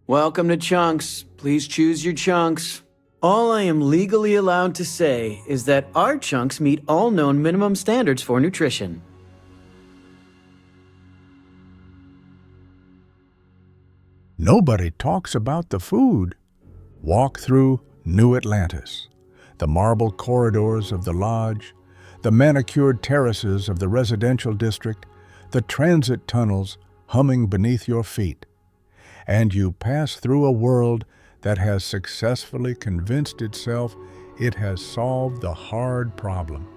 Welcome to Chunks. Please choose your chunks. All I am legally allowed to say is that our chunks meet all known minimum standards for nutrition. Nobody talks about the food. Walk through New Atlantis, the marble corridors of the lodge, the manicured terraces of the residential district, the transit tunnels humming beneath your feet. And you pass through a world that has successfully convinced itself it has solved the hard problem.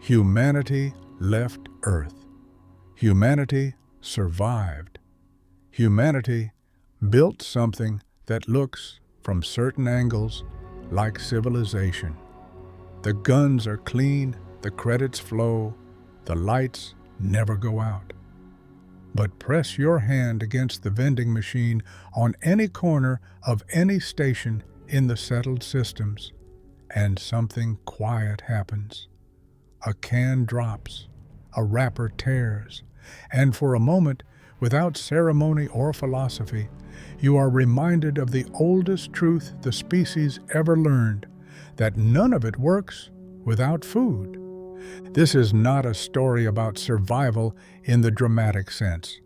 Humanity left Earth. Humanity survived. Humanity built something that looks, from certain angles, like civilization. The guns are clean, the credits flow, the lights never go out. But press your hand against the vending machine on any corner of any station in the settled systems, and something quiet happens. A can drops, a wrapper tears, and for a moment, without ceremony or philosophy, you are reminded of the oldest truth the species ever learned, that none of it works without food. This is not a story about survival in the dramatic sense.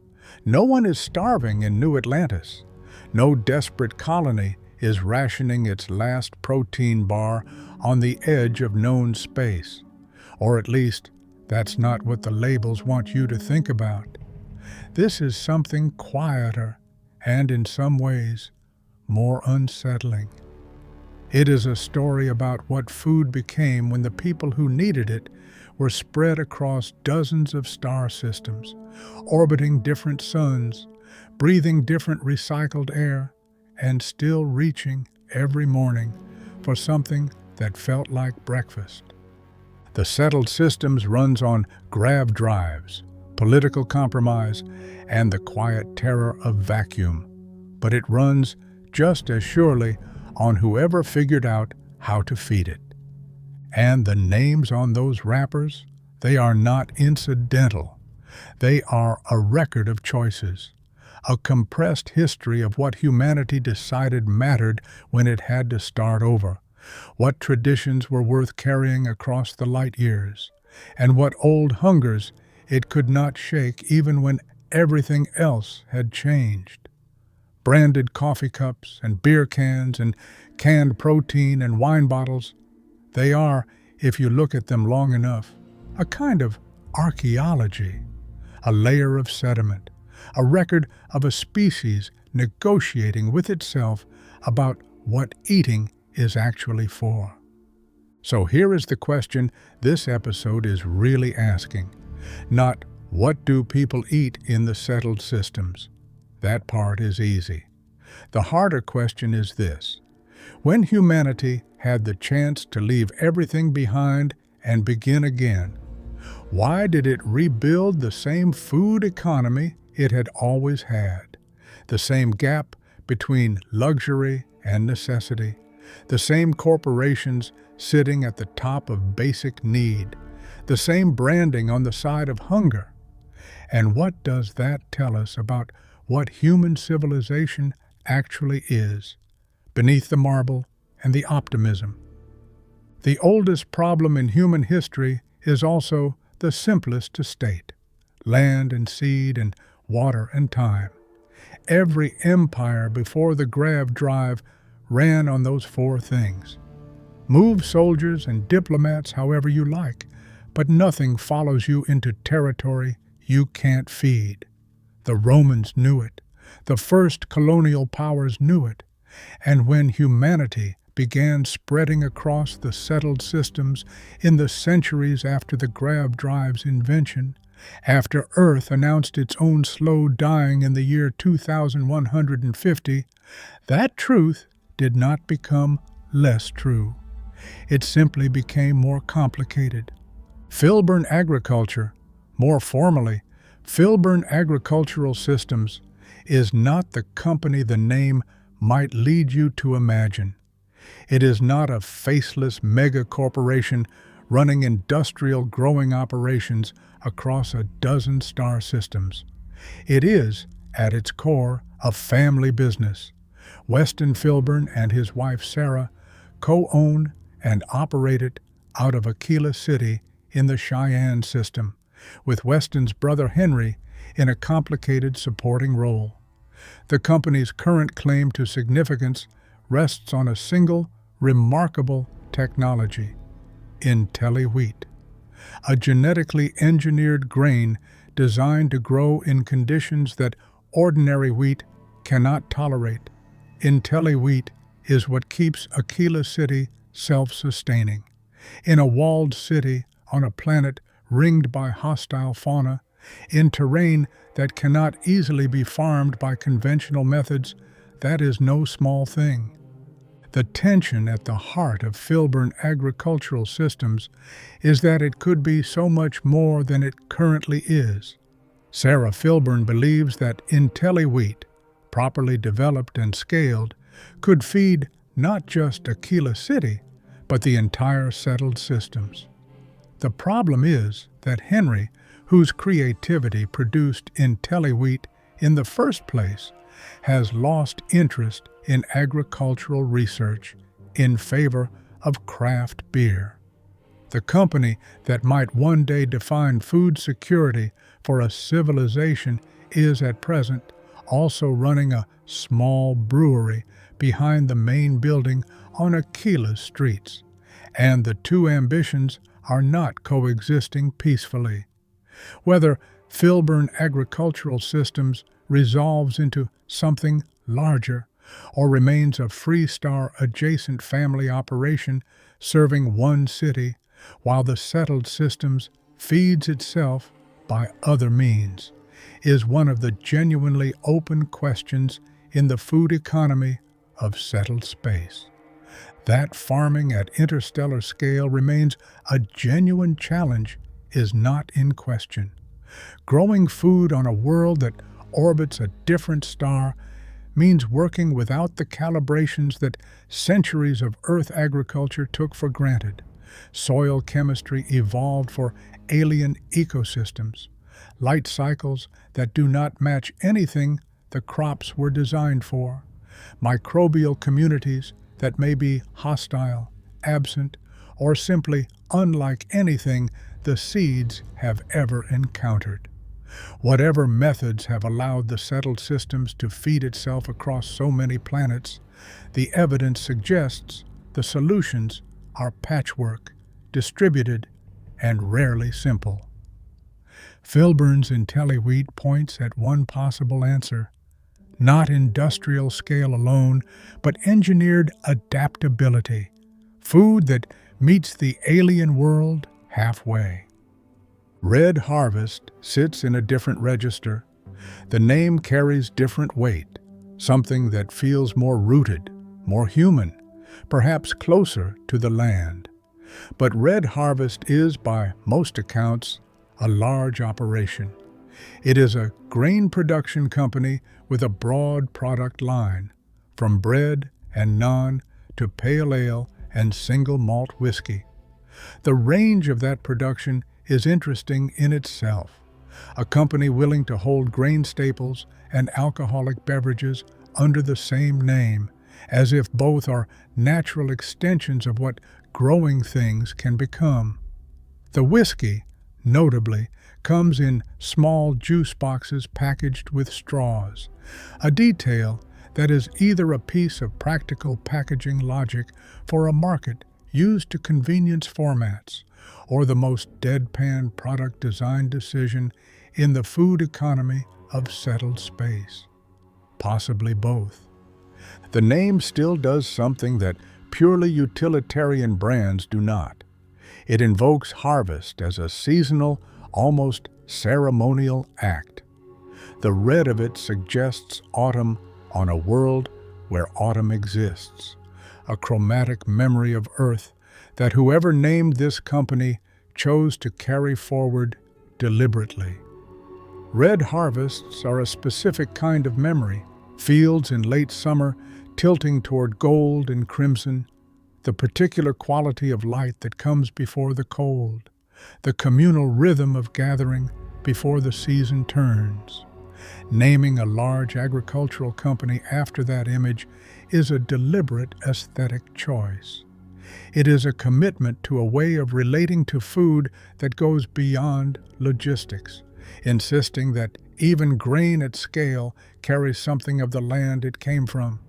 No one is starving in New Atlantis. No desperate colony is rationing its last protein bar on the edge of known space. Or at least, that's not what the labels want you to think about. This is something quieter and, in some ways, more unsettling. It is a story about what food became when the people who needed it were spread across dozens of star systems, orbiting different suns, breathing different recycled air, and still reaching every morning for something that felt like breakfast. The settled systems runs on grav drives, political compromise, and the quiet terror of vacuum, but it runs just as surely on whoever figured out how to feed it. And the names on those wrappers, they are not incidental. They are a record of choices, a compressed history of what humanity decided mattered when it had to start over, what traditions were worth carrying across the light years, and what old hungers it could not shake even when everything else had changed. Branded coffee cups and beer cans and canned protein and wine bottles, they are, if you look at them long enough, a kind of archaeology, a layer of sediment, a record of a species negotiating with itself about what eating is actually for. So here is the question this episode is really asking. Not, what do people eat in the settled systems? That part is easy. The harder question is this. When humanity had the chance to leave everything behind and begin again, why did it rebuild the same food economy it had always had? The same gap between luxury and necessity, the same corporations sitting at the top of basic need, the same branding on the side of hunger. And what does that tell us about what human civilization actually is, beneath the marble and the optimism? The oldest problem in human history is also the simplest to state: land and seed and water and time. Every empire before the grav drive ran on those four things. Move soldiers and diplomats however you like, but nothing follows you into territory you can't feed. The Romans knew it. The first colonial powers knew it. And when humanity began spreading across the settled systems in the centuries after the grav drive's invention, after Earth announced its own slow dying in the year 2150, that truth did not become less true. It simply became more complicated. Filburn agriculture, more formally, Filburn Agricultural Systems, is not the company the name might lead you to imagine. It is not a faceless mega corporation running industrial growing operations across a dozen star systems. It is, at its core, a family business, Weston Filburn and his wife Sarah co-own and operate it out of Akila City in the Cheyenne system, with Weston's brother Henry in a complicated supporting role. The company's current claim to significance rests on a single, remarkable technology: IntelliWheat, a genetically engineered grain designed to grow in conditions that ordinary wheat cannot tolerate. IntelliWheat is what keeps Akila City self-sustaining. In a walled city on a planet ringed by hostile fauna, in terrain that cannot easily be farmed by conventional methods, that is no small thing. The tension at the heart of Filburn agricultural systems is that it could be so much more than it currently is. Sarah Filburn believes that IntelliWheat, properly developed and scaled, could feed not just Akila City, but the entire settled systems. The problem is that Henry, whose creativity produced IntelliWheat in the first place, has lost interest in agricultural research in favor of craft beer. The company that might one day define food security for a civilization is at present also running a small brewery behind the main building on Akila's streets, and the two ambitions are not coexisting peacefully. Whether Filburn agricultural systems resolves into something larger or remains a Freestar adjacent family operation serving one city while the settled systems feeds itself by other means, is one of the genuinely open questions in the food economy of settled space. That farming at interstellar scale remains a genuine challenge is not in question. Growing food on a world that orbits a different star means working without the calibrations that centuries of Earth agriculture took for granted. Soil chemistry evolved for alien ecosystems, light cycles that do not match anything the crops were designed for, microbial communities that may be hostile, absent, or simply unlike anything the seeds have ever encountered. Whatever methods have allowed the settled systems to feed itself across so many planets, the evidence suggests the solutions are patchwork, distributed, and rarely simple. Filburn's IntelliWheat points at one possible answer: not industrial scale alone, but engineered adaptability, food that meets the alien world halfway. Red Harvest sits in a different register. The name carries different weight, something that feels more rooted, more human, perhaps closer to the land. But Red Harvest is, by most accounts, a large operation. It is a grain production company with a broad product line, from bread and naan to pale ale and single malt whiskey. The range of that production is interesting in itself. A company willing to hold grain staples and alcoholic beverages under the same name, as if both are natural extensions of what growing things can become. The whiskey, notably, comes in small juice boxes packaged with straws, a detail that is either a piece of practical packaging logic for a market used to convenience formats, or the most deadpan product design decision in the food economy of settled space. Possibly both. The name still does something that purely utilitarian brands do not. It invokes harvest as a seasonal, almost ceremonial act. The red of it suggests autumn on a world where autumn exists, a chromatic memory of Earth that whoever named this company chose to carry forward deliberately. Red harvests are a specific kind of memory, fields in late summer tilting toward gold and crimson, the particular quality of light that comes before the cold, the communal rhythm of gathering before the season turns. Naming a large agricultural company after that image is a deliberate aesthetic choice. It is a commitment to a way of relating to food that goes beyond logistics, insisting that even grain at scale carries something of the land it came from.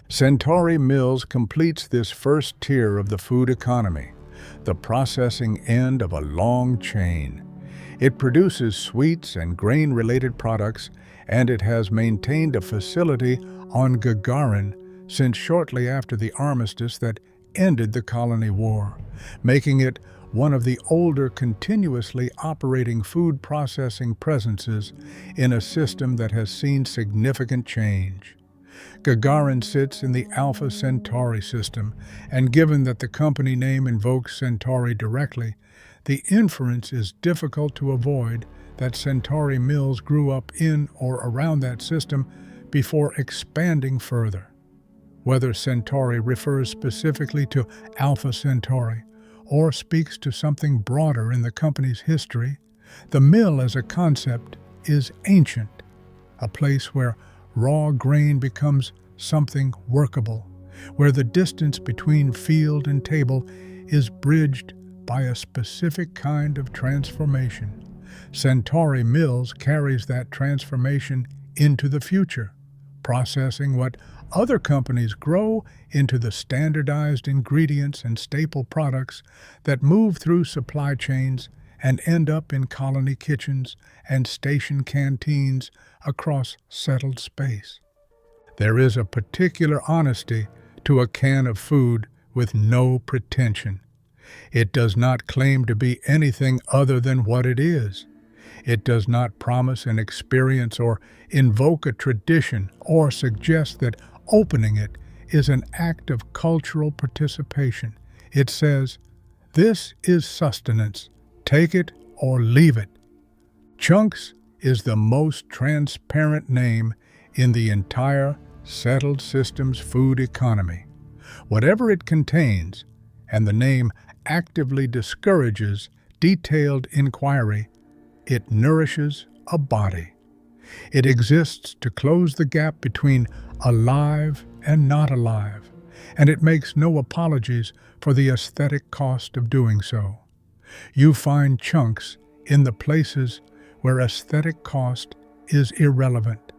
Centauri Mills completes this first tier of the food economy, the processing end of a long chain. It produces sweets and grain-related products, and it has maintained a facility on Gagarin since shortly after the armistice that ended the colony war, making it one of the older continuously operating food processing presences in a system that has seen significant change. Gagarin sits in the Alpha Centauri system, and given that the company name invokes Centauri directly, the inference is difficult to avoid that Centauri Mills grew up in or around that system before expanding further. Whether Centauri refers specifically to Alpha Centauri or speaks to something broader in the company's history, the mill as a concept is ancient, a place where raw grain becomes something workable, where the distance between field and table is bridged by a specific kind of transformation. Centauri Mills carries that transformation into the future, processing what other companies grow into the standardized ingredients and staple products that move through supply chains and end up in colony kitchens and station canteens across settled space. There is a particular honesty to a can of food with no pretension. It does not claim to be anything other than what it is. It does not promise an experience or invoke a tradition or suggest that opening it is an act of cultural participation. It says, "This is sustenance. Take it or leave it." Chunks is the most transparent name in the entire settled systems food economy. Whatever it contains, and the name actively discourages detailed inquiry, it nourishes a body. It exists to close the gap between alive and not alive, and it makes no apologies for the aesthetic cost of doing so. You find chunks in the places where aesthetic cost is irrelevant,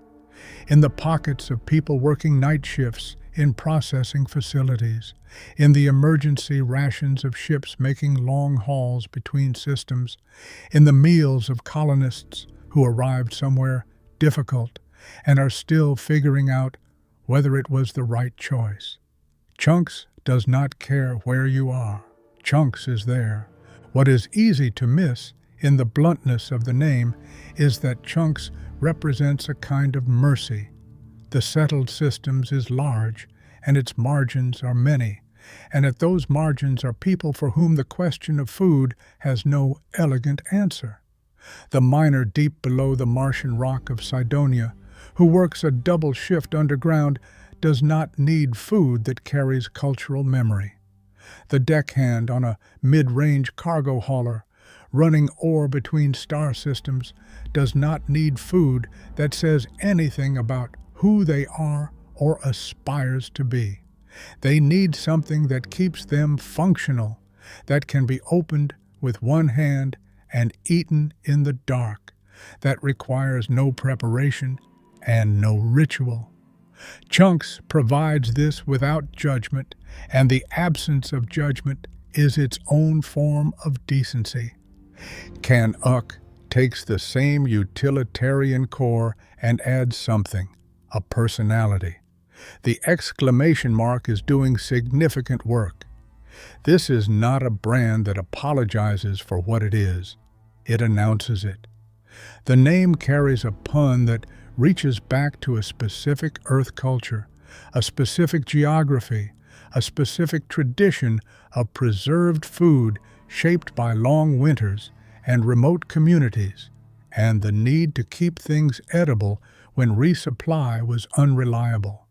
in the pockets of people working night shifts in processing facilities, in the emergency rations of ships making long hauls between systems, in the meals of colonists who arrived somewhere difficult and are still figuring out whether it was the right choice. Chunks does not care where you are. Chunks is there. What is easy to miss in the bluntness of the name is that Chunks represents a kind of mercy. The settled systems is large, and its margins are many, and at those margins are people for whom the question of food has no elegant answer. The miner deep below the Martian rock of Cydonia, who works a double shift underground, does not need food that carries cultural memory. The deckhand on a mid-range cargo hauler, running ore between star systems, does not need food that says anything about who they are or aspires to be. They need something that keeps them functional, that can be opened with one hand and eaten in the dark, that requires no preparation and no ritual. Chunks provides this without judgment, and the absence of judgment is its own form of decency. CAN-uck takes the same utilitarian core and adds something, a personality. The exclamation mark is doing significant work. This is not a brand that apologizes for what it is. It announces it. The name carries a pun that reaches back to a specific Earth culture, a specific geography, a specific tradition of preserved food shaped by long winters and remote communities, and the need to keep things edible when resupply was unreliable.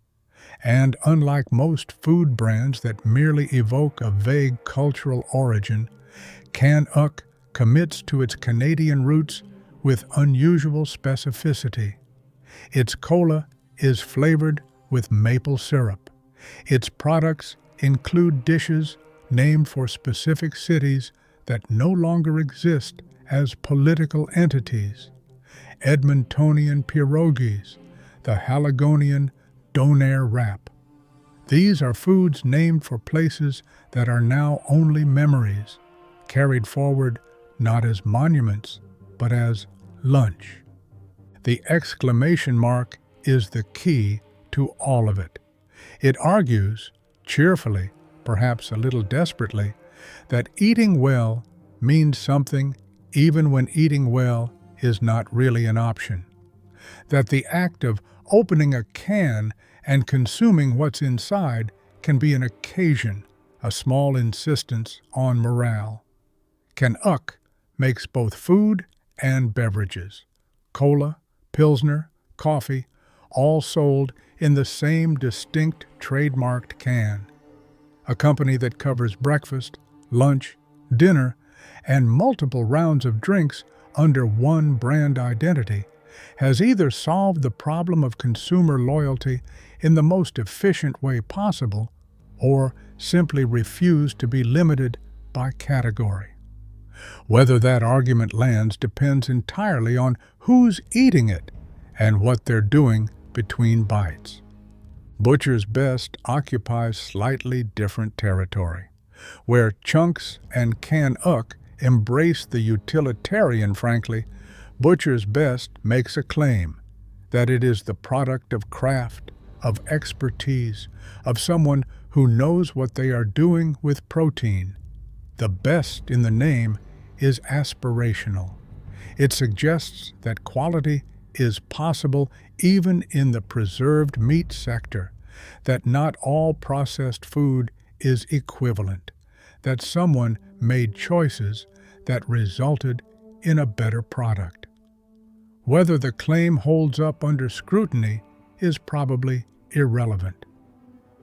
And unlike most food brands that merely evoke a vague cultural origin, CAN-uck commits to its Canadian roots with unusual specificity. Its cola is flavored with maple syrup. Its products include dishes named for specific cities that no longer exist as political entities. Edmontonian pierogies, the Haligonian donair wrap. These are foods named for places that are now only memories, carried forward not as monuments, but as lunch. The exclamation mark is the key to all of it. It argues, cheerfully, perhaps a little desperately, that eating well means something even when eating well is not really an option. That the act of opening a can and consuming what's inside can be an occasion, a small insistence on morale. CAN-uck makes both food and beverages. Cola, Pilsner, coffee, all sold in the same distinct trademarked can. A company that covers breakfast, lunch, dinner, and multiple rounds of drinks under one brand identity has either solved the problem of consumer loyalty in the most efficient way possible or simply refused to be limited by category. Whether that argument lands depends entirely on who's eating it and what they're doing between bites. Butcher's Best occupies slightly different territory, where Chunks and CAN-uck embrace the utilitarian, frankly. Butcher's Best makes a claim that it is the product of craft, of expertise, of someone who knows what they are doing with protein. The best in the name is aspirational. It suggests that quality is possible even in the preserved meat sector, that not all processed food is equivalent, that someone made choices that resulted in a better product. Whether the claim holds up under scrutiny is probably irrelevant.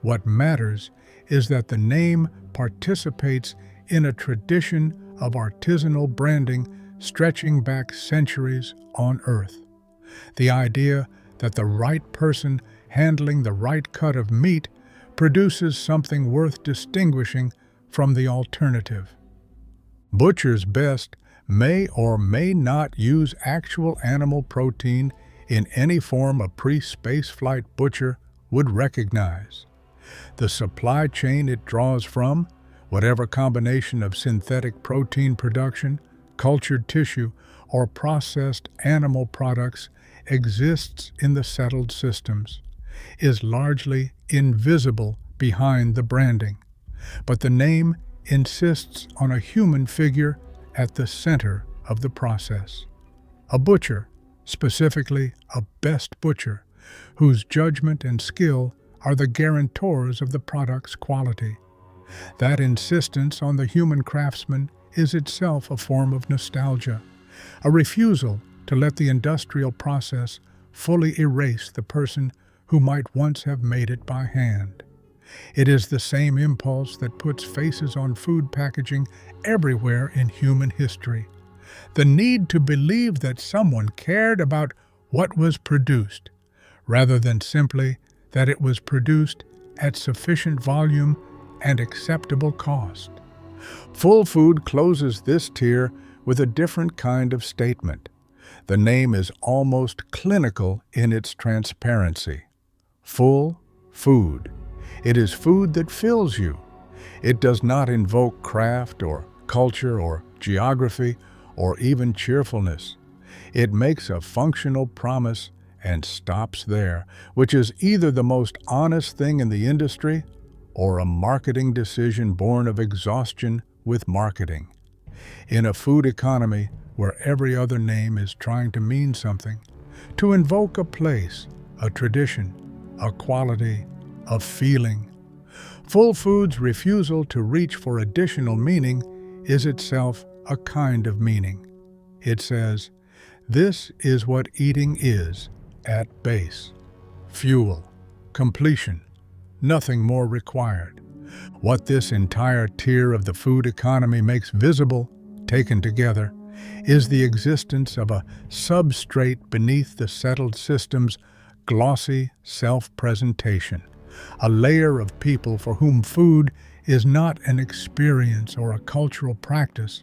What matters is that the name participates in a tradition of artisanal branding stretching back centuries on Earth. The idea that the right person handling the right cut of meat produces something worth distinguishing from the alternative. Butcher's Best may or may not use actual animal protein in any form a pre-spaceflight butcher would recognize. The supply chain it draws from, whatever combination of synthetic protein production, cultured tissue, or processed animal products exists in the settled systems, is largely invisible behind the branding. But the name insists on a human figure at the center of the process. A butcher, specifically a best butcher, whose judgment and skill are the guarantors of the product's quality. That insistence on the human craftsman is itself a form of nostalgia, a refusal to let the industrial process fully erase the person who might once have made it by hand. It is the same impulse that puts faces on food packaging everywhere in human history. The need to believe that someone cared about what was produced, rather than simply that it was produced at sufficient volume and acceptable cost. Full Food closes this tier with a different kind of statement. The name is almost clinical in its transparency. Full Food. It is food that fills you. It does not invoke craft or culture or geography or even cheerfulness. It makes a functional promise and stops there, which is either the most honest thing in the industry or a marketing decision born of exhaustion with marketing. In a food economy where every other name is trying to mean something, to invoke a place, a tradition, a quality, a feeling. Full Food's refusal to reach for additional meaning is itself a kind of meaning. It says, this is what eating is at base. Fuel, completion, nothing more required. What this entire tier of the food economy makes visible, taken together, is the existence of a substrate beneath the settled system's glossy self-presentation, a layer of people for whom food is not an experience or a cultural practice,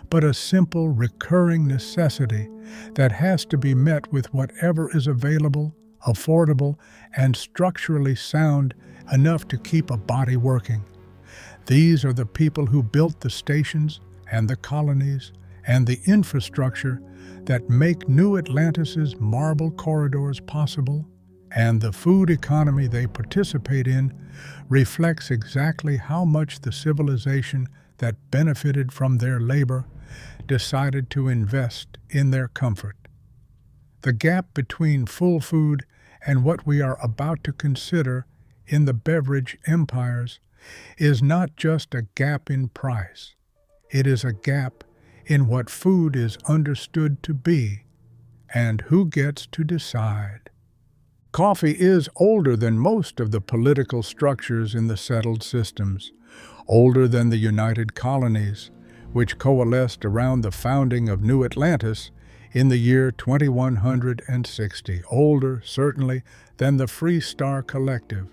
but a simple recurring necessity that has to be met with whatever is available, affordable, and structurally sound enough to keep a body working. These are the people who built the stations and the colonies and the infrastructure that make New Atlantis's marble corridors possible, and the food economy they participate in reflects exactly how much the civilization that benefited from their labor decided to invest in their comfort. The gap between full food and what we are about to consider in the beverage empires is not just a gap in price. It is a gap in what food is understood to be and who gets to decide. Coffee is older than most of the political structures in the settled systems, older than the United Colonies, which coalesced around the founding of New Atlantis in the year 2160, older, certainly, than the Free Star Collective,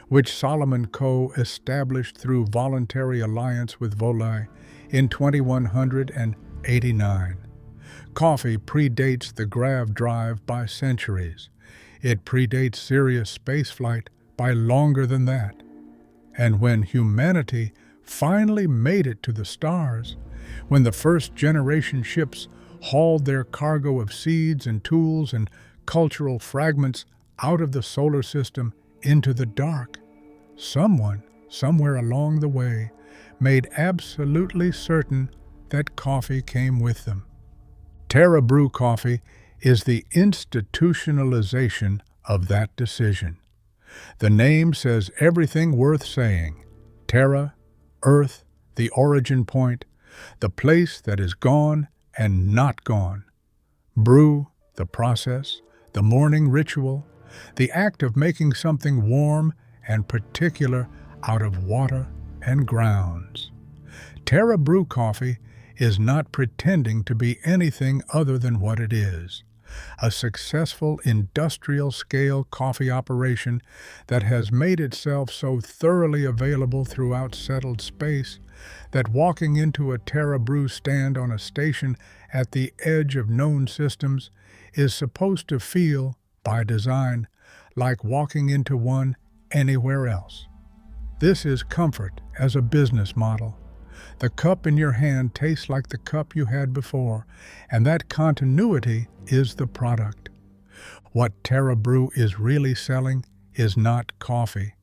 which Solomon Coe established through voluntary alliance with Volai in 2189. Coffee predates the grav drive by centuries. It predates serious spaceflight by longer than that. And when humanity finally made it to the stars, when the first generation ships hauled their cargo of seeds and tools and cultural fragments out of the solar system into the dark, someone, somewhere along the way, made absolutely certain that coffee came with them. Terra Brew coffee is the institutionalization of that decision. The name says everything worth saying. Terra, earth, the origin point, the place that is gone and not gone. Brew, the process, the morning ritual, the act of making something warm and particular out of water and grounds. Terra Brew coffee is not pretending to be anything other than what it is, a successful industrial-scale coffee operation that has made itself so thoroughly available throughout settled space that walking into a Terra Brew stand on a station at the edge of known systems is supposed to feel, by design, like walking into one anywhere else. This is comfort as a business model. The cup in your hand tastes like the cup you had before, and that continuity is the product. What Terra Brew is really selling is not coffee.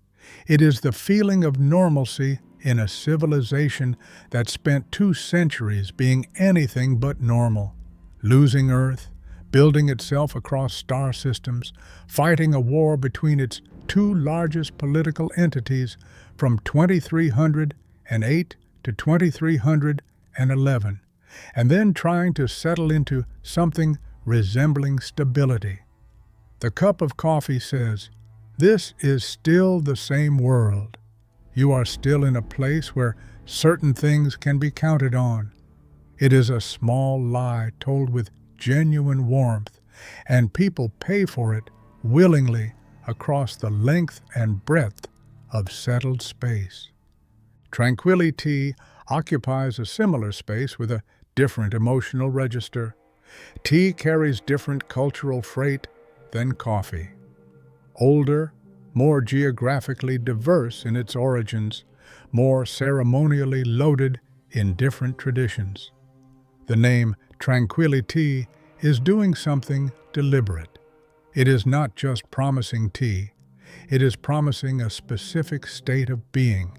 It is the feeling of normalcy in a civilization that spent 2 centuries being anything but normal, losing Earth, building itself across star systems, fighting a war between its 2 largest political entities from 2308 to 2311, and then trying to settle into something resembling stability. The cup of coffee says, this is still the same world. You are still in a place where certain things can be counted on. It is a small lie told with genuine warmth, and people pay for it willingly across the length and breadth of settled space. Tranquility occupies a similar space with a different emotional register. Tea carries different cultural freight than coffee. Older, more geographically diverse in its origins, more ceremonially loaded in different traditions. The name Tranquility is doing something deliberate. It is not just promising tea, it is promising a specific state of being.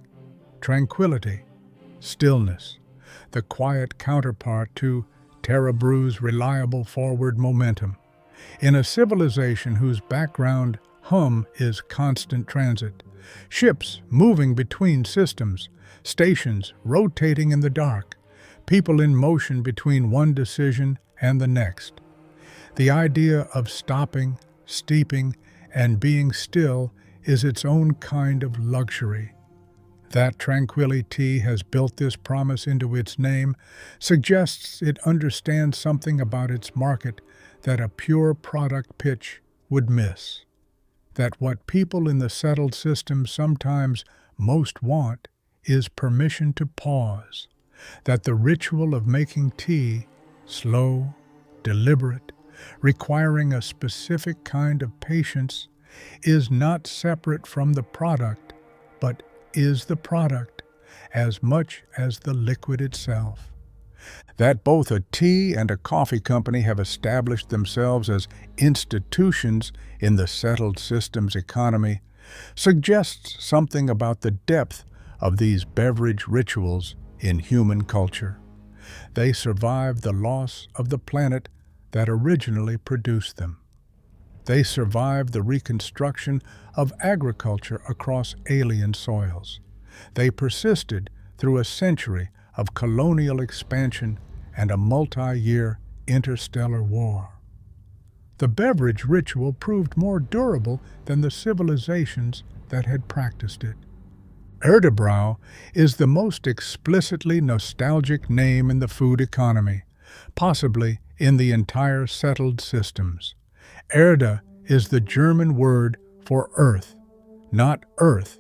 Tranquility, stillness, the quiet counterpart to Terra Brew's reliable forward momentum. In a civilization whose background hum is constant transit, ships moving between systems, stations rotating in the dark, people in motion between one decision and the next. The idea of stopping, steeping, and being still is its own kind of luxury. That tranquility has built this promise into its name suggests it understands something about its market that a pure product pitch would miss. That what people in the settled system sometimes most want is permission to pause. That the ritual of making tea, slow, deliberate, requiring a specific kind of patience, is not separate from the product, but is the product as much as the liquid itself. That both a tea and a coffee company have established themselves as institutions in the settled systems economy suggests something about the depth of these beverage rituals in human culture. They survived the loss of the planet that originally produced them. They survived the reconstruction of agriculture across alien soils. They persisted through a century of colonial expansion and a multi-year interstellar war. The beverage ritual proved more durable than the civilizations that had practiced it. Erdebrau is the most explicitly nostalgic name in the food economy, possibly in the entire settled systems. Erde is the German word for earth, not earth,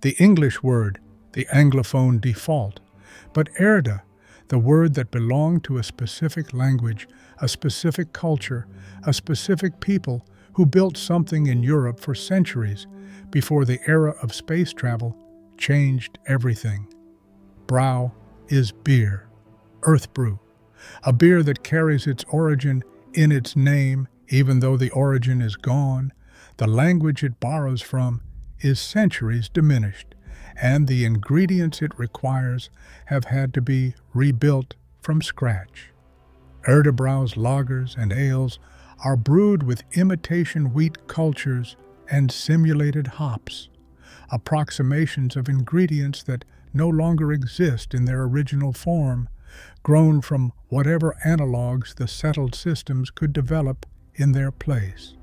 the English word, the Anglophone default, but Erde, the word that belonged to a specific language, a specific culture, a specific people who built something in Europe for centuries before the era of space travel changed everything. Brau is beer, earth brew, a beer that carries its origin in its name even though the origin is gone. The language it borrows from is centuries diminished, and the ingredients it requires have had to be rebuilt from scratch. Erdebrau's lagers and ales are brewed with imitation wheat cultures and simulated hops, approximations of ingredients that no longer exist in their original form, grown from whatever analogs the settled systems could develop in their place.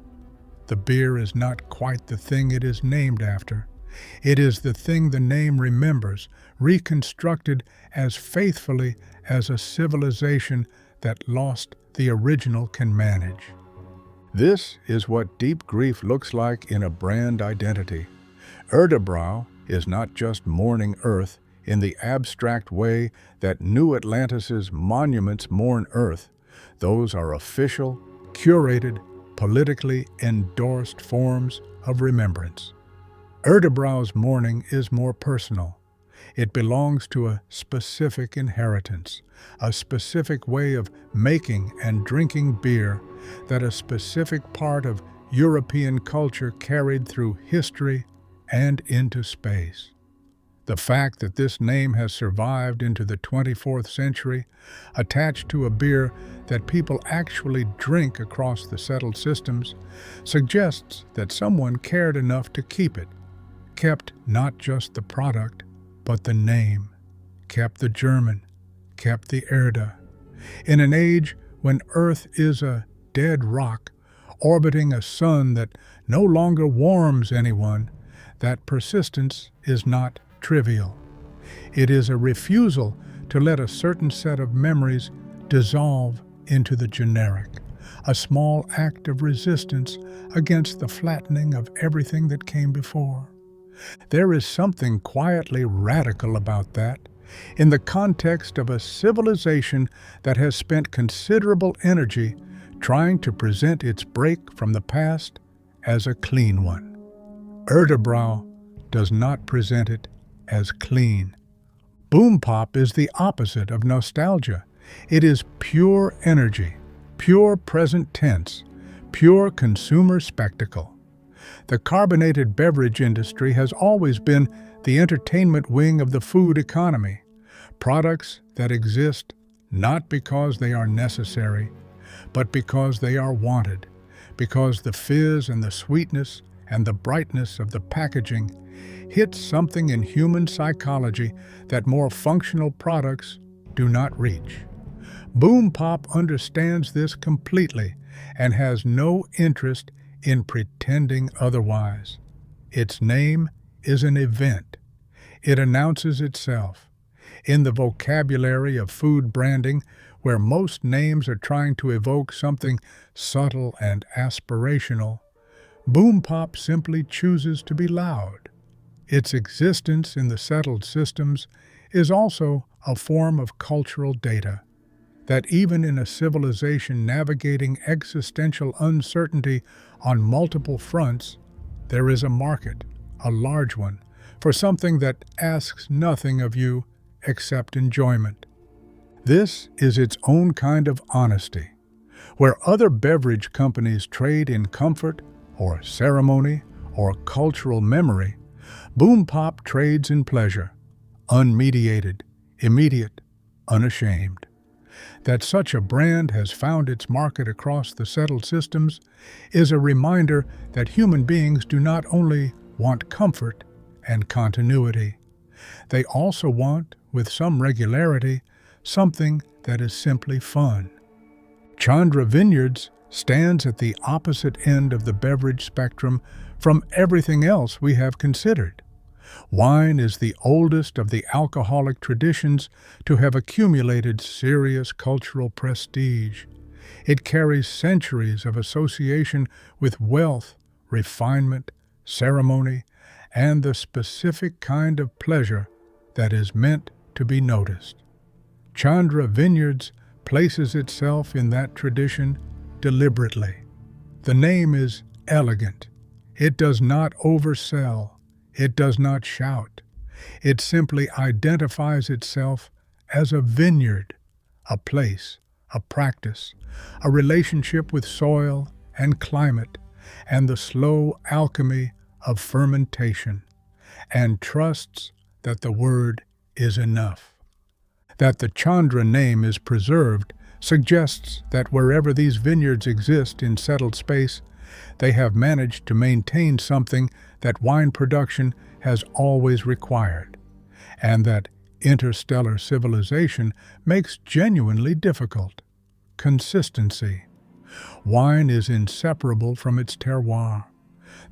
The beer is not quite the thing it is named after. It is the thing the name remembers, reconstructed as faithfully as a civilization that lost the original can manage. This is what deep grief looks like in a brand identity. Erdebrau is not just mourning Earth in the abstract way that New Atlantis's monuments mourn Earth. Those are official, curated, politically endorsed forms of remembrance. Erdebrau's mourning is more personal. It belongs to a specific inheritance, a specific way of making and drinking beer that a specific part of European culture carried through history and into space. The fact that this name has survived into the 24th century, attached to a beer that people actually drink across the settled systems, suggests that someone cared enough to keep it, kept not just the product, but the name, kept the German, kept the Erde. In an age when Earth is a dead rock, orbiting a sun that no longer warms anyone, that persistence is not trivial. It is a refusal to let a certain set of memories dissolve into the generic, a small act of resistance against the flattening of everything that came before. There is something quietly radical about that, in the context of a civilization that has spent considerable energy trying to present its break from the past as a clean one. Erdebrau does not present it as clean. Boom pop is the opposite of nostalgia. It is pure energy, pure present tense, pure consumer spectacle. The carbonated beverage industry has always been the entertainment wing of the food economy. Products that exist not because they are necessary, but because they are wanted, because the fizz and the sweetness and the brightness of the packaging hits something in human psychology that more functional products do not reach. Boom Pop understands this completely and has no interest in pretending otherwise. Its name is an event. It announces itself. In the vocabulary of food branding, where most names are trying to evoke something subtle and aspirational, Boom Pop simply chooses to be loud. Its existence in the settled systems is also a form of cultural data, that even in a civilization navigating existential uncertainty on multiple fronts, there is a market, a large one, for something that asks nothing of you except enjoyment. This is its own kind of honesty. Where other beverage companies trade in comfort or ceremony or cultural memory, Boom Pop trades in pleasure, unmediated, immediate, unashamed. That such a brand has found its market across the settled systems is a reminder that human beings do not only want comfort and continuity, they also want, with some regularity, something that is simply fun. Chandra Vineyards stands at the opposite end of the beverage spectrum from everything else we have considered. Wine is the oldest of the alcoholic traditions to have accumulated serious cultural prestige. It carries centuries of association with wealth, refinement, ceremony, and the specific kind of pleasure that is meant to be noticed. Chandra Vineyards places itself in that tradition deliberately. The name is elegant. It does not oversell. It does not shout. It simply identifies itself as a vineyard, a place, a practice, a relationship with soil and climate, and the slow alchemy of fermentation, and trusts that the word is enough. That the Chandra name is preserved suggests that wherever these vineyards exist in settled space, they have managed to maintain something that wine production has always required, and that interstellar civilization makes genuinely difficult: consistency. Wine is inseparable from its terroir.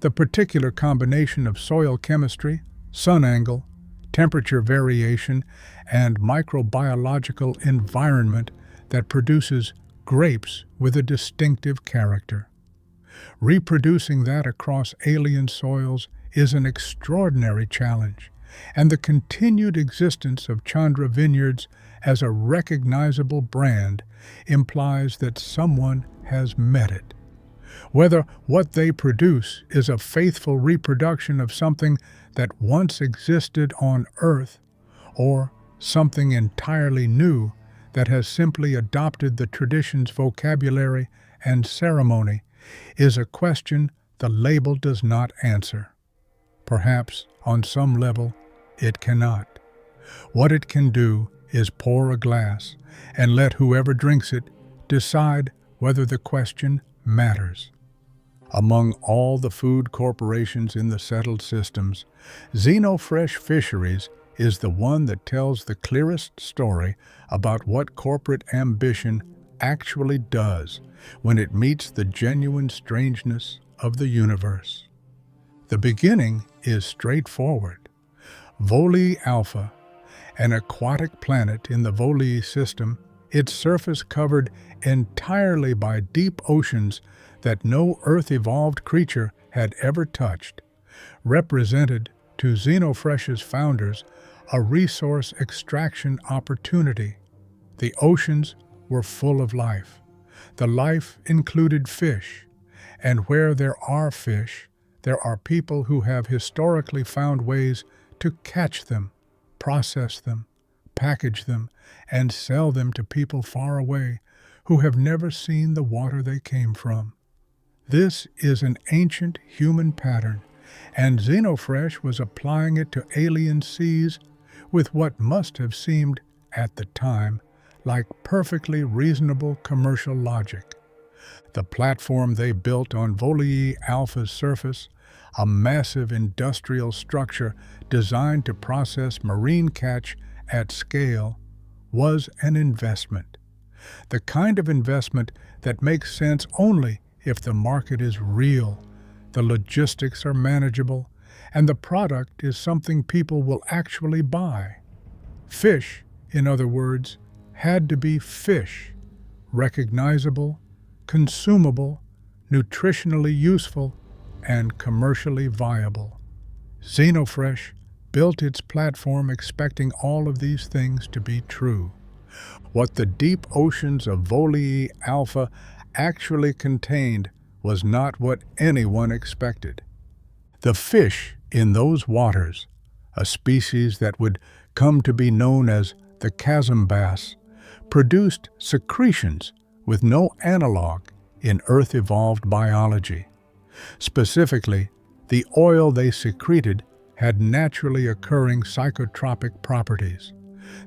The particular combination of soil chemistry, sun angle, temperature variation, and microbiological environment that produces grapes with a distinctive character. Reproducing that across alien soils is an extraordinary challenge, and the continued existence of Chandra Vineyards as a recognizable brand implies that someone has met it. Whether what they produce is a faithful reproduction of something that once existed on Earth, or something entirely new that has simply adopted the tradition's vocabulary and ceremony, is a question the label does not answer. Perhaps, on some level, it cannot. What it can do is pour a glass and let whoever drinks it decide whether the question matters. Among all the food corporations in the settled systems, Xenofresh Fisheries is the one that tells the clearest story about what corporate ambition actually does when it meets the genuine strangeness of the universe. The beginning is straightforward. Volii Alpha, an aquatic planet in the Volii system, its surface covered entirely by deep oceans that no Earth-evolved creature had ever touched, represented to Xenofresh's founders a resource extraction opportunity. The oceans were full of life. The life included fish, and where there are fish, there are people who have historically found ways to catch them, process them, package them, and sell them to people far away who have never seen the water they came from. This is an ancient human pattern, and Xenofresh was applying it to alien seas with what must have seemed, at the time, like perfectly reasonable commercial logic. The platform they built on Volii Alpha's surface, a massive industrial structure designed to process marine catch at scale, was an investment. The kind of investment that makes sense only if the market is real, the logistics are manageable, and the product is something people will actually buy. Fish, in other words, had to be fish, recognizable, consumable, nutritionally useful, and commercially viable. Xenofresh built its platform expecting all of these things to be true. What the deep oceans of Volii Alpha actually contained was not what anyone expected. The fish in those waters, a species that would come to be known as the chasm bass, produced secretions with no analog in Earth-evolved biology. Specifically, the oil they secreted had naturally occurring psychotropic properties.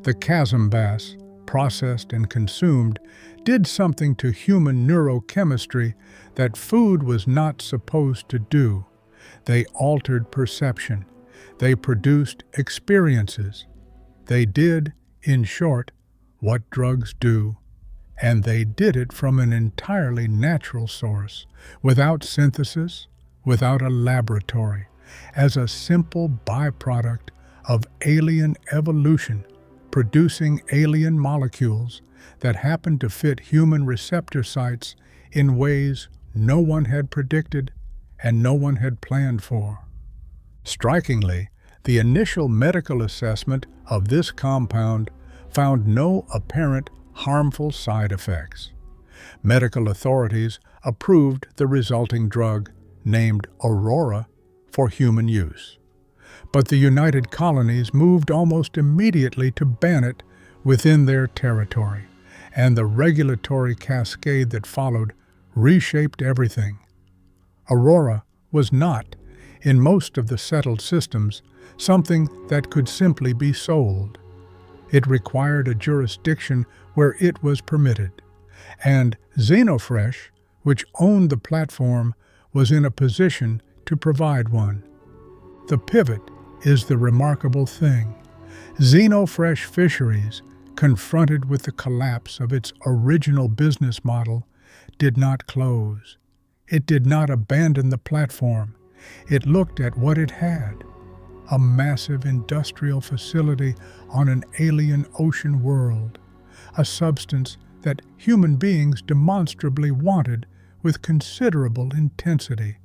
The chasm bass, processed and consumed, did something to human neurochemistry that food was not supposed to do. They altered perception. They produced experiences. They did, in short, what drugs do. And they did it from an entirely natural source, without synthesis, without a laboratory, as a simple byproduct of alien evolution, producing alien molecules that happened to fit human receptor sites in ways no one had predicted and no one had planned for. Strikingly, the initial medical assessment of this compound found no apparent harmful side effects. Medical authorities approved the resulting drug, named Aurora, for human use. But the United Colonies moved almost immediately to ban it within their territory, and the regulatory cascade that followed reshaped everything. Aurora was not, in most of the settled systems, something that could simply be sold. It required a jurisdiction where it was permitted, and Xenofresh, which owned the platform, was in a position to provide one. The pivot is the remarkable thing. Xenofresh Fisheries, confronted with the collapse of its original business model, did not close. It did not abandon the platform. It looked at what it had: a massive industrial facility on an alien ocean world, a substance that human beings demonstrably wanted with considerable intensity,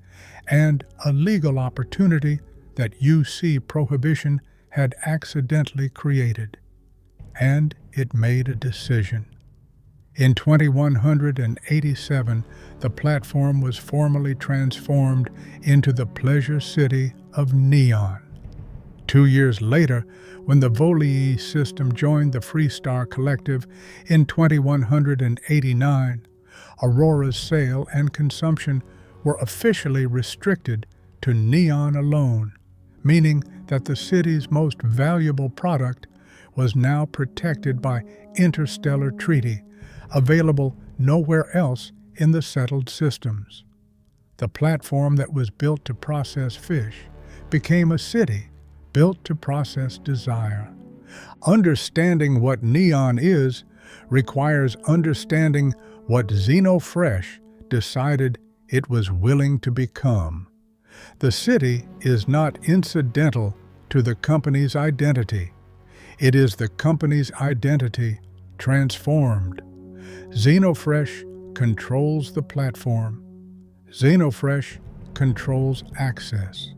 and a legal opportunity that UC prohibition had accidentally created. And it made a decision. In 2187, the platform was formally transformed into the pleasure city of Neon. 2 years later, when the Volii system joined the Freestar Collective in 2189, Aurora's sale and consumption were officially restricted to Neon alone, meaning that the city's most valuable product was now protected by interstellar treaty, available nowhere else in the settled systems. The platform that was built to process fish became a city built to process desire. Understanding what Neon is requires understanding what Xenofresh decided it was willing to become. The city is not incidental to the company's identity. It is the company's identity transformed. Xenofresh controls the platform. Xenofresh controls access.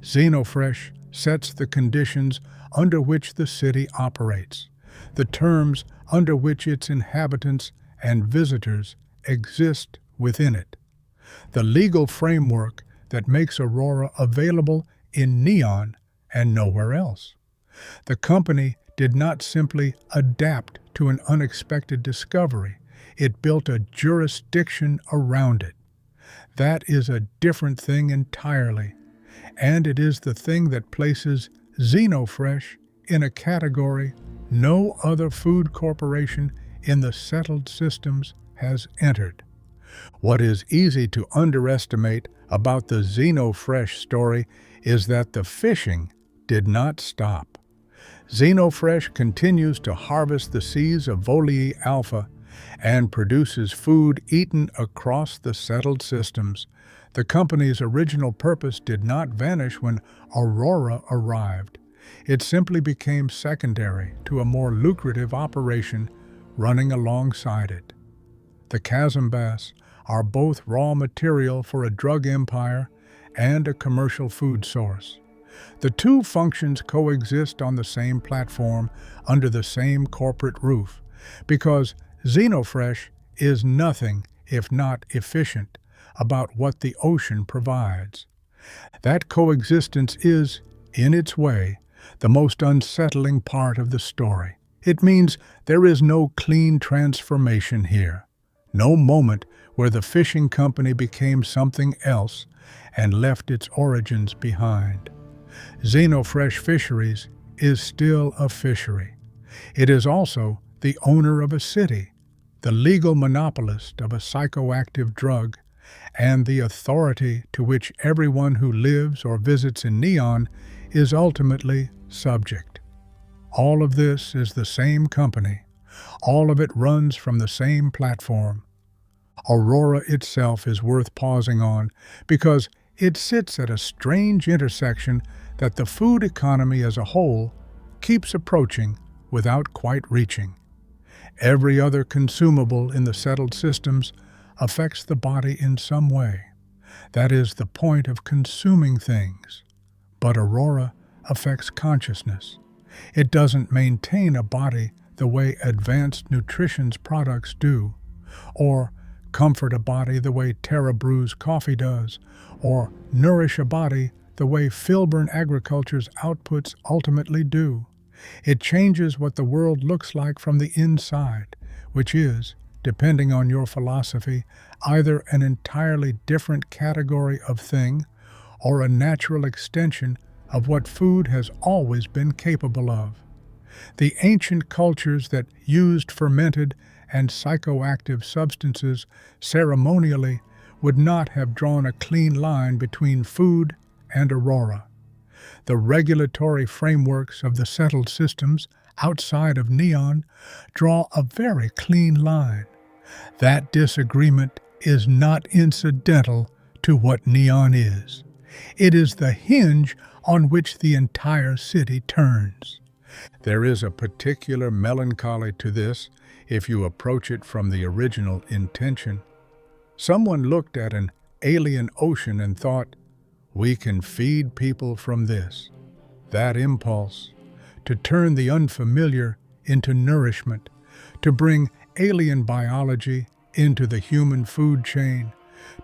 Xenofresh sets the conditions under which the city operates, the terms under which its inhabitants and visitors exist within it, the legal framework that makes Aurora available in Neon and nowhere else. The company did not simply adapt to an unexpected discovery. It built a jurisdiction around it. That is a different thing entirely, and it is the thing that places Xenofresh in a category no other food corporation in the settled systems has entered. What is easy to underestimate about the Xenofresh story is that the fishing did not stop. Xenofresh continues to harvest the seas of Volii Alpha and produces food eaten across the settled systems. The company's original purpose did not vanish when Aurora arrived. It simply became secondary to a more lucrative operation running alongside it. The chasm bass are both raw material for a drug empire and a commercial food source. The two functions coexist on the same platform under the same corporate roof because Xenofresh is nothing if not efficient about what the ocean provides. That coexistence is, in its way, the most unsettling part of the story. It means there is no clean transformation here, no moment where the fishing company became something else and left its origins behind. Xenofresh Fisheries is still a fishery. It is also the owner of a city, the legal monopolist of a psychoactive drug, and the authority to which everyone who lives or visits in Neon is ultimately subject. All of this is the same company. All of it runs from the same platform. Aurora itself is worth pausing on because it sits at a strange intersection that the food economy as a whole keeps approaching without quite reaching. Every other consumable in the settled systems affects the body in some way. That is the point of consuming things. But Aurora affects consciousness. It doesn't maintain a body the way advanced nutrition's products do, or comfort a body the way Terra Brew's coffee does, or nourish a body the way Filburn Agriculture's outputs ultimately do. It changes what the world looks like from the inside, which is, depending on your philosophy, either an entirely different category of thing or a natural extension of what food has always been capable of. The ancient cultures that used fermented and psychoactive substances ceremonially would not have drawn a clean line between food and Aurora. The regulatory frameworks of the settled systems outside of Neon draw a very clean line. That disagreement is not incidental to what Neon is. It is the hinge on which the entire city turns. There is a particular melancholy to this if you approach it from the original intention. Someone looked at an alien ocean and thought, we can feed people from this. That impulse, to turn the unfamiliar into nourishment, to bring alien biology into the human food chain,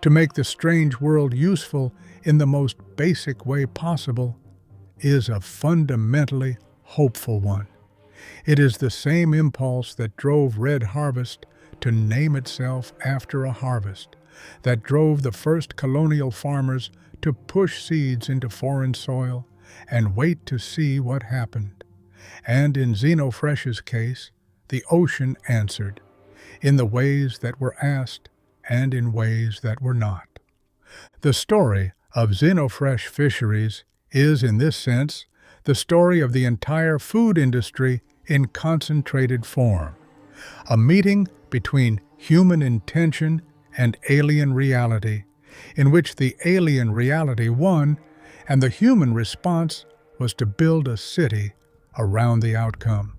to make the strange world useful in the most basic way possible, is a fundamentally hopeful one. It is the same impulse that drove Red Harvest to name itself after a harvest, that drove the first colonial farmers to push seeds into foreign soil and wait to see what happened. And in Xenofresh's case, the ocean answered, in the ways that were asked and in ways that were not. The story of Xenofresh Fisheries is, in this sense, the story of the entire food industry in concentrated form, a meeting between human intention and alien reality, in which the alien reality won, and the human response was to build a city around the outcome.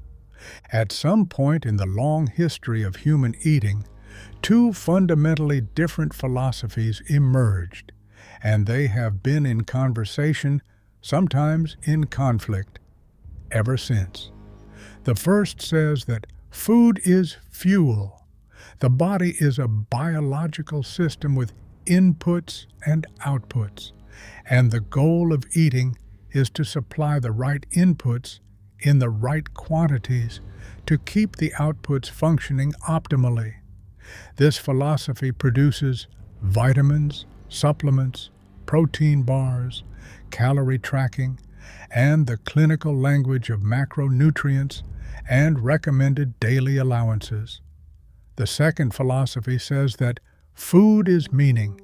At some point in the long history of human eating, two fundamentally different philosophies emerged, and they have been in conversation, sometimes in conflict, ever since. The first says that food is fuel. The body is a biological system with inputs and outputs, and the goal of eating is to supply the right inputs in the right quantities to keep the outputs functioning optimally. This philosophy produces vitamins, supplements, protein bars, calorie tracking, and the clinical language of macronutrients and recommended daily allowances. The second philosophy says that food is meaning,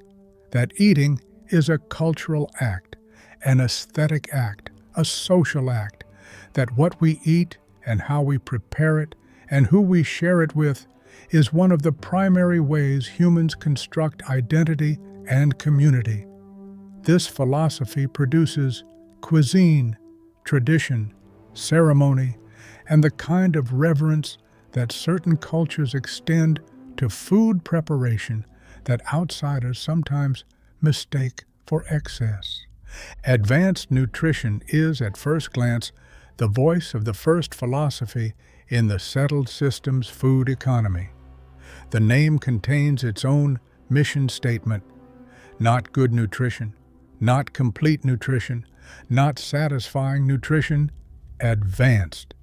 that eating is a cultural act, an aesthetic act, a social act, that what we eat and how we prepare it and who we share it with is one of the primary ways humans construct identity and community. This philosophy produces cuisine, tradition, ceremony, and the kind of reverence that certain cultures extend to food preparation that outsiders sometimes mistake for excess. Advanced nutrition is, at first glance, the voice of the first philosophy in the settled systems food economy. The name contains its own mission statement: not good nutrition, not complete nutrition, not satisfying nutrition, advanced.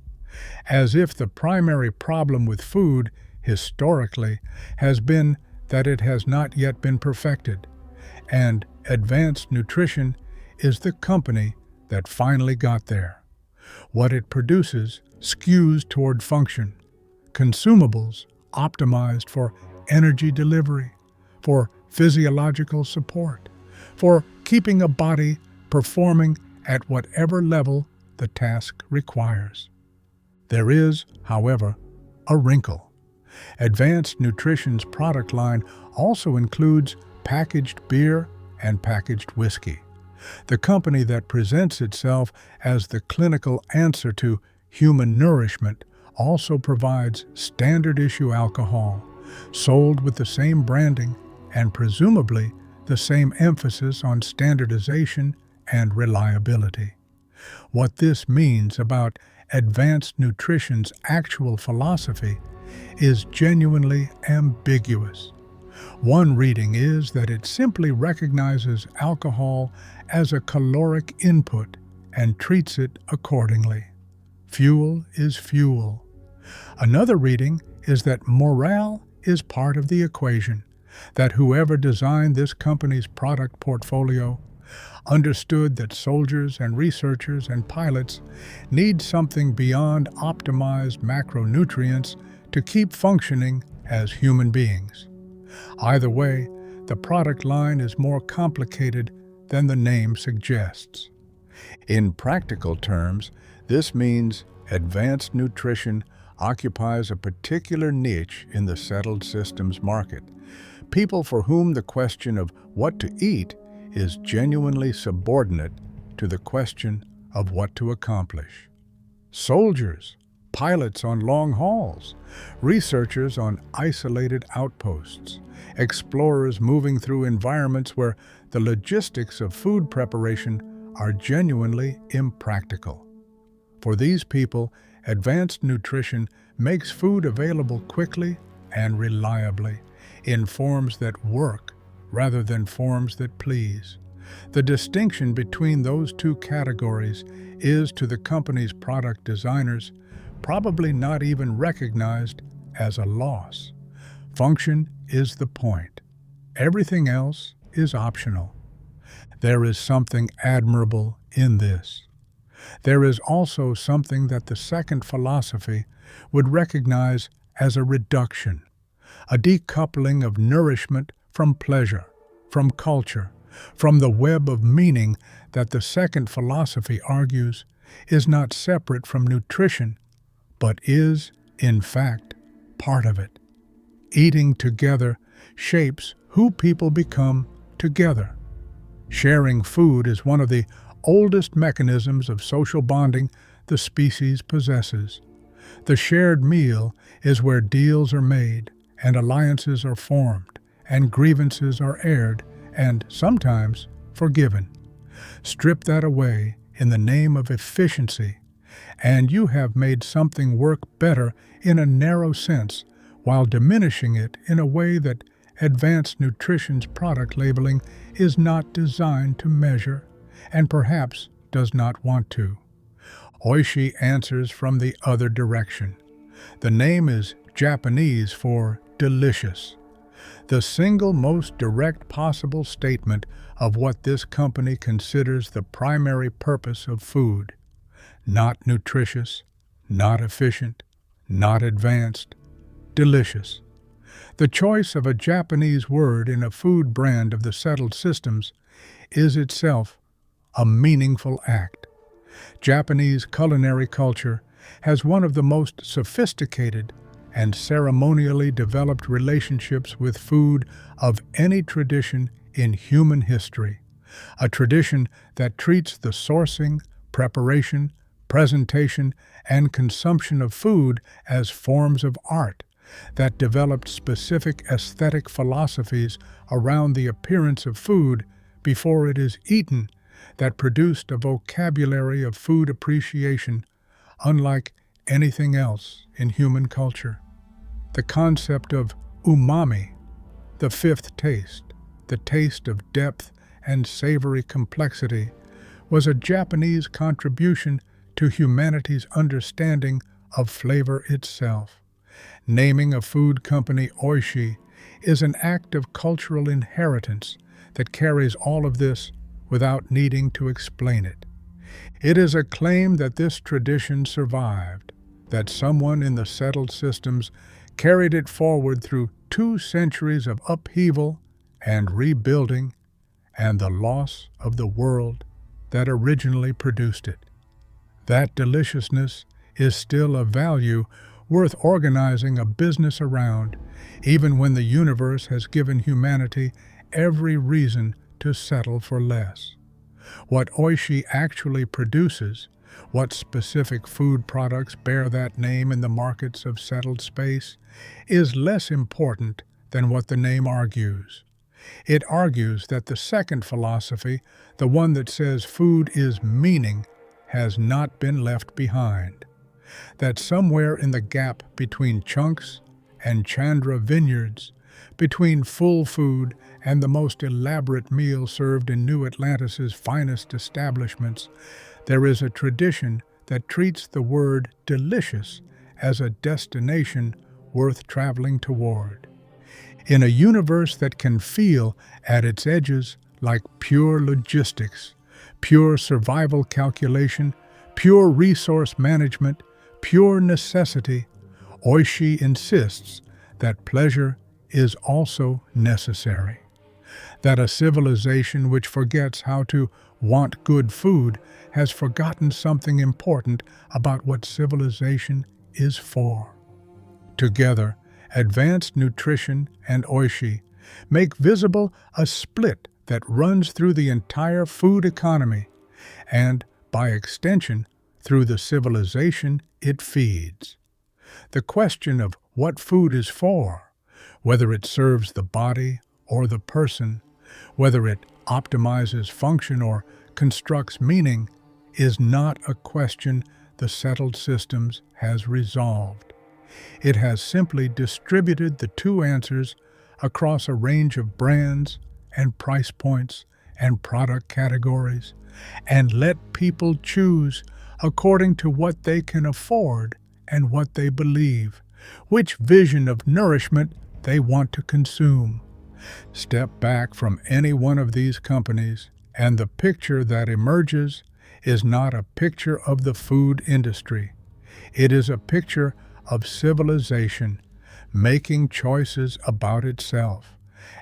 As if the primary problem with food, historically, has been that it has not yet been perfected, and advanced nutrition is the company that finally got there. What it produces skews toward function, consumables optimized for energy delivery, for physiological support, for keeping a body performing at whatever level the task requires. There is, however, a wrinkle. Advanced Nutrition's product line also includes packaged beer and packaged whiskey. The company that presents itself as the clinical answer to human nourishment also provides standard-issue alcohol, sold with the same branding and presumably the same emphasis on standardization and reliability. What this means about Advanced Nutrition's actual philosophy is genuinely ambiguous. One reading is that it simply recognizes alcohol as a caloric input and treats it accordingly. Fuel is fuel. Another reading is that morale is part of the equation, that whoever designed this company's product portfolio understood that soldiers and researchers and pilots need something beyond optimized macronutrients to keep functioning as human beings. Either way, the product line is more complicated than the name suggests. In practical terms, this means Advanced Nutrition occupies a particular niche in the settled systems market. People for whom the question of what to eat is genuinely subordinate to the question of what to accomplish. Soldiers, pilots on long hauls, researchers on isolated outposts, explorers moving through environments where the logistics of food preparation are genuinely impractical. For these people, Advanced Nutrition makes food available quickly and reliably, in forms that work rather than forms that please. The distinction between those two categories is, to the company's product designers, probably not even recognized as a loss. Function is the point. Everything else is optional. There is something admirable in this. There is also something that the second philosophy would recognize as a reduction, a decoupling of nourishment from pleasure, from culture, from the web of meaning that the second philosophy argues is not separate from nutrition, but is, in fact, part of it. Eating together shapes who people become together. Sharing food is one of the oldest mechanisms of social bonding the species possesses. The shared meal is where deals are made, and alliances are formed, and grievances are aired, and sometimes forgiven. Strip that away in the name of efficiency, and you have made something work better in a narrow sense, while diminishing it in a way that Advanced Nutrition's product labeling is not designed to measure, and perhaps does not want to. Oishi answers from the other direction. The name is Japanese for delicious. The single most direct possible statement of what this company considers the primary purpose of food. Not nutritious, not efficient, not advanced, delicious. The choice of a Japanese word in a food brand of the settled systems is itself a meaningful act. Japanese culinary culture has one of the most sophisticated and ceremonially developed relationships with food of any tradition in human history, a tradition that treats the sourcing, preparation, presentation, and consumption of food as forms of art, that developed specific aesthetic philosophies around the appearance of food before it is eaten, that produced a vocabulary of food appreciation unlike anything else in human culture. The concept of umami, the fifth taste, the taste of depth and savory complexity, was a Japanese contribution to humanity's understanding of flavor itself. Naming a food company Oishi is an act of cultural inheritance that carries all of this without needing to explain it. It is a claim that this tradition survived, that someone in the settled systems carried it forward through 2 centuries of upheaval and rebuilding and the loss of the world that originally produced it. That deliciousness is still a value worth organizing a business around, even when the universe has given humanity every reason to settle for less. What Oishi actually produces, what specific food products bear that name in the markets of settled space, is less important than what the name argues. It argues that the second philosophy, the one that says food is meaning, has not been left behind. That somewhere in the gap between chunks and Chandra vineyards, between full food and the most elaborate meal served in New Atlantis' finest establishments, there is a tradition that treats the word delicious as a destination worth traveling toward. In a universe that can feel at its edges like pure logistics, pure survival calculation, pure resource management, pure necessity, Oishi insists that pleasure is also necessary. That a civilization which forgets how to want good food has forgotten something important about what civilization is for. Together, advanced nutrition and Oishi make visible a split that runs through the entire food economy and, by extension, through the civilization it feeds. The question of what food is for, whether it serves the body or the person, whether it optimizes function or constructs meaning, is not a question the settled systems has resolved. It has simply distributed the 2 answers across a range of brands and price points and product categories, and let people choose according to what they can afford and what they believe, which vision of nourishment they want to consume. Step back from any one of these companies, and the picture that emerges is not a picture of the food industry. It is a picture of civilization making choices about itself,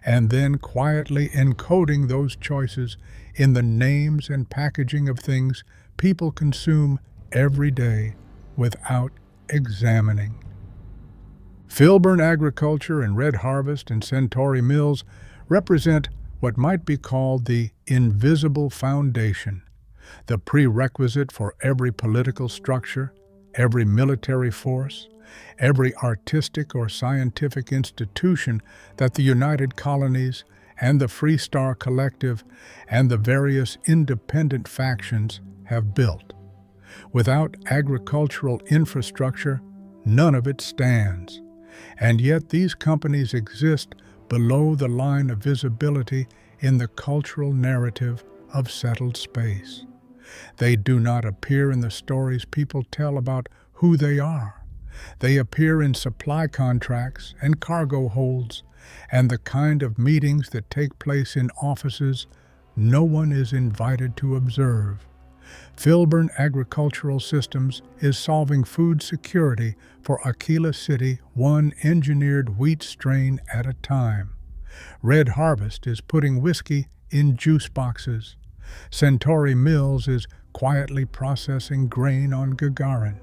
and then quietly encoding those choices in the names and packaging of things people consume every day without examining. Filburn Agriculture and Red Harvest and Centauri Mills represent what might be called the invisible foundation, the prerequisite for every political structure, every military force, every artistic or scientific institution that the United Colonies and the Free Star Collective and the various independent factions have built. Without agricultural infrastructure, none of it stands. And yet these companies exist below the line of visibility in the cultural narrative of settled space. They do not appear in the stories people tell about who they are. They appear in supply contracts and cargo holds, and the kind of meetings that take place in offices no one is invited to observe. Filburn Agricultural Systems is solving food security for Akila City, one engineered wheat strain at a time. Red Harvest is putting whiskey in juice boxes. Centauri Mills is quietly processing grain on Gagarin.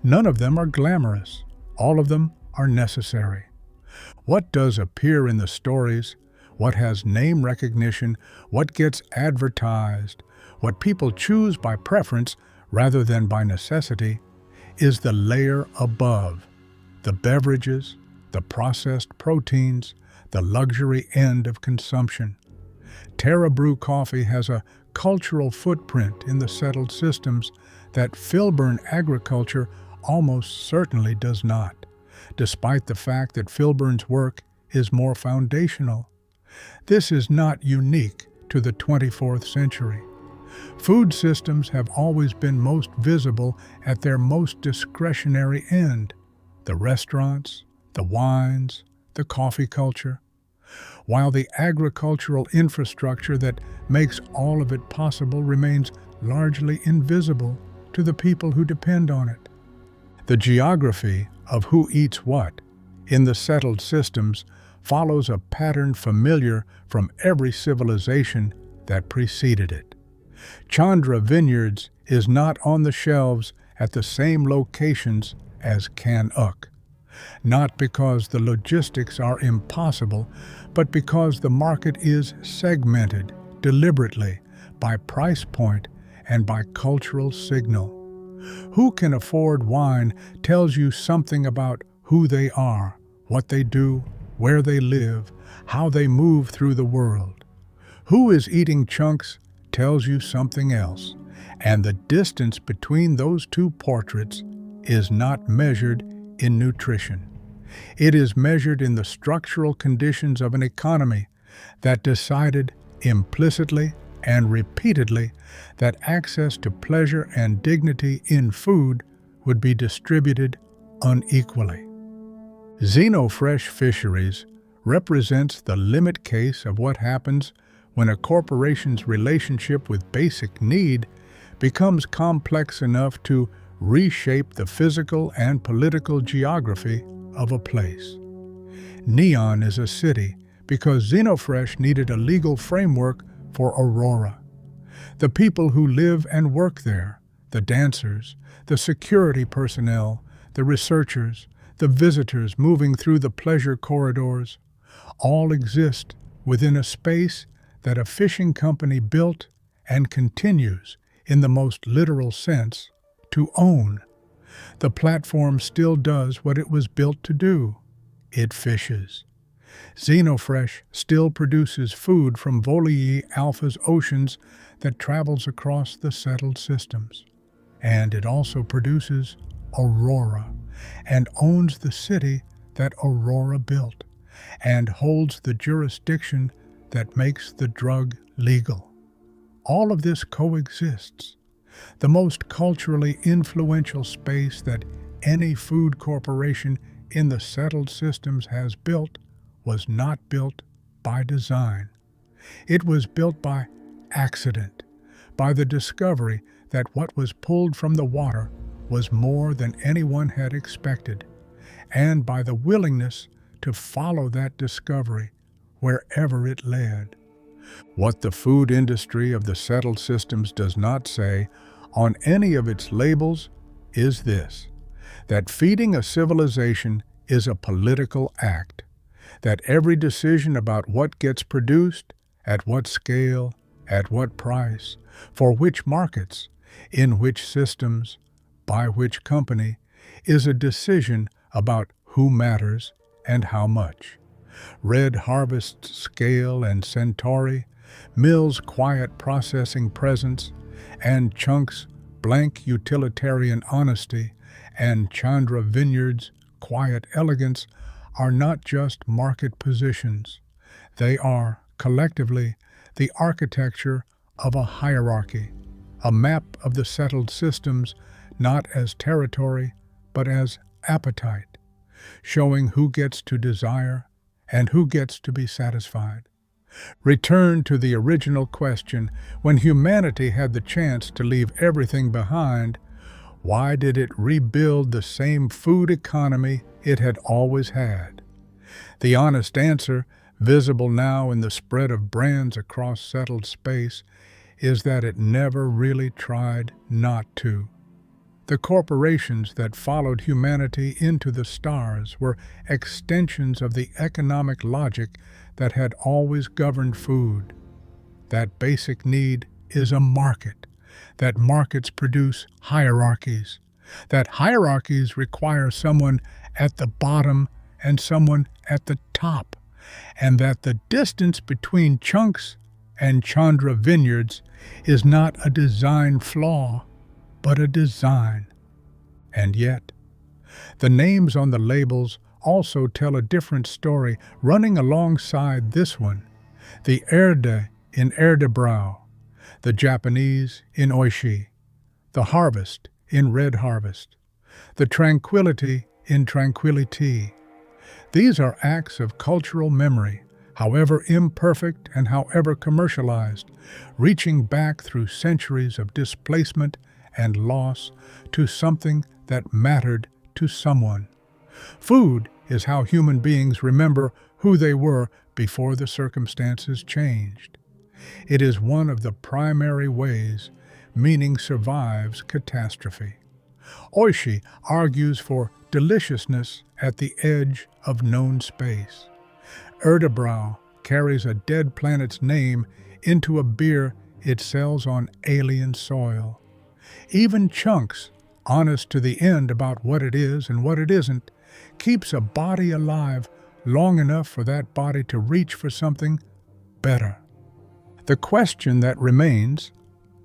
None of them are glamorous. All of them are necessary. What does appear in the stories, what has name recognition, what gets advertised, what people choose by preference rather than by necessity, is the layer above. The beverages, the processed proteins, the luxury end of consumption. Terra Brew coffee has a cultural footprint in the settled systems that Filburn agriculture almost certainly does not, despite the fact that Filburn's work is more foundational. This is not unique to the 24th century. Food systems have always been most visible at their most discretionary end: the restaurants, the wines, the coffee culture, while the agricultural infrastructure that makes all of it possible remains largely invisible to the people who depend on it. The geography of who eats what in the settled systems follows a pattern familiar from every civilization that preceded it. Chandra Vineyards is not on the shelves at the same locations as CAN-uck, not because the logistics are impossible, but because the market is segmented deliberately by price point and by cultural signal. Who can afford wine tells you something about who they are, what they do, where they live, how they move through the world. Who is eating chunks tells you something else, and the distance between those two portraits is not measured in nutrition. It is measured in the structural conditions of an economy that decided implicitly and repeatedly that access to pleasure and dignity in food would be distributed unequally. Xenofresh Fisheries represents the limit case of what happens when a corporation's relationship with basic need becomes complex enough to reshape the physical and political geography of a place. Neon is a city because Xenofresh needed a legal framework for Aurora. The people who live and work there, the dancers, the security personnel, the researchers, the visitors moving through the pleasure corridors, all exist within a space that a fishing company built and continues, in the most literal sense, to own. The platform still does what it was built to do. It fishes. Xenofresh still produces food from Volii Alpha's oceans that travels across the settled systems. And it also produces Aurora, and owns the city that Aurora built, and holds the jurisdiction that makes the drug legal. All of this coexists. The most culturally influential space that any food corporation in the settled systems has built was not built by design. It was built by accident, by the discovery that what was pulled from the water was more than anyone had expected, and by the willingness to follow that discovery wherever it led. What the food industry of the settled systems does not say on any of its labels is this: that feeding a civilization is a political act, that every decision about what gets produced, at what scale, at what price, for which markets, in which systems, by which company, is a decision about who matters and how much. Red Harvest's scale and Centauri, Mill's quiet processing presence, and Chunk's blank utilitarian honesty, and Chandra Vineyard's quiet elegance are not just market positions. They are, collectively, the architecture of a hierarchy, a map of the settled systems not as territory, but as appetite, showing who gets to desire and who gets to be satisfied. Return to the original question: when humanity had the chance to leave everything behind, why did it rebuild the same food economy it had always had? The honest answer, visible now in the spread of brands across settled space, is that it never really tried not to. The corporations that followed humanity into the stars were extensions of the economic logic that had always governed food. That basic need is a market, that markets produce hierarchies, that hierarchies require someone at the bottom and someone at the top, and that the distance between chunks and Chandra vineyards is not a design flaw, but a design. And yet, the names on the labels also tell a different story running alongside this one. The Erde in Erdebrau, the Japanese in Oishi, the harvest in Red Harvest, the tranquility in Tranquility. These are acts of cultural memory, however imperfect and however commercialized, reaching back through centuries of displacement and loss to something that mattered to someone. Food is how human beings remember who they were before the circumstances changed. It is one of the primary ways meaning survives catastrophe. Oishi argues for deliciousness at the edge of known space. Erdebrau carries a dead planet's name into a beer it sells on alien soil. Even Chunks, honest to the end about what it is and what it isn't, keeps a body alive long enough for that body to reach for something better. The question that remains,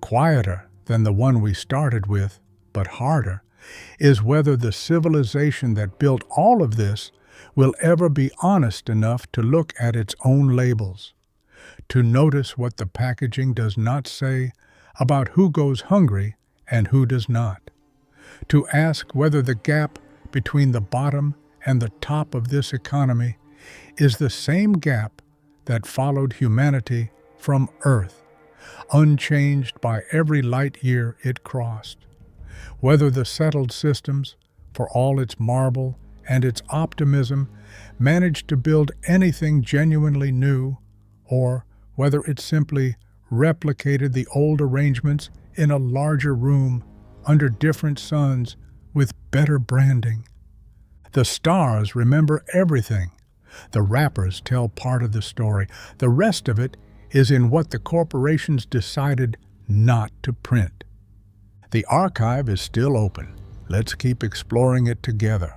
quieter than the one we started with, but harder, is whether the civilization that built all of this will ever be honest enough to look at its own labels, to notice what the packaging does not say about who goes hungry and who does not, to ask whether the gap between the bottom and the top of this economy is the same gap that followed humanity from Earth, unchanged by every light year it crossed. Whether the settled systems, for all its marble and its optimism, managed to build anything genuinely new, or whether it simply replicated the old arrangements in a larger room under different suns with better branding. The stars remember everything. The wrappers tell part of the story. The rest of it is in what the corporations decided not to print. The archive is still open. Let's keep exploring it together.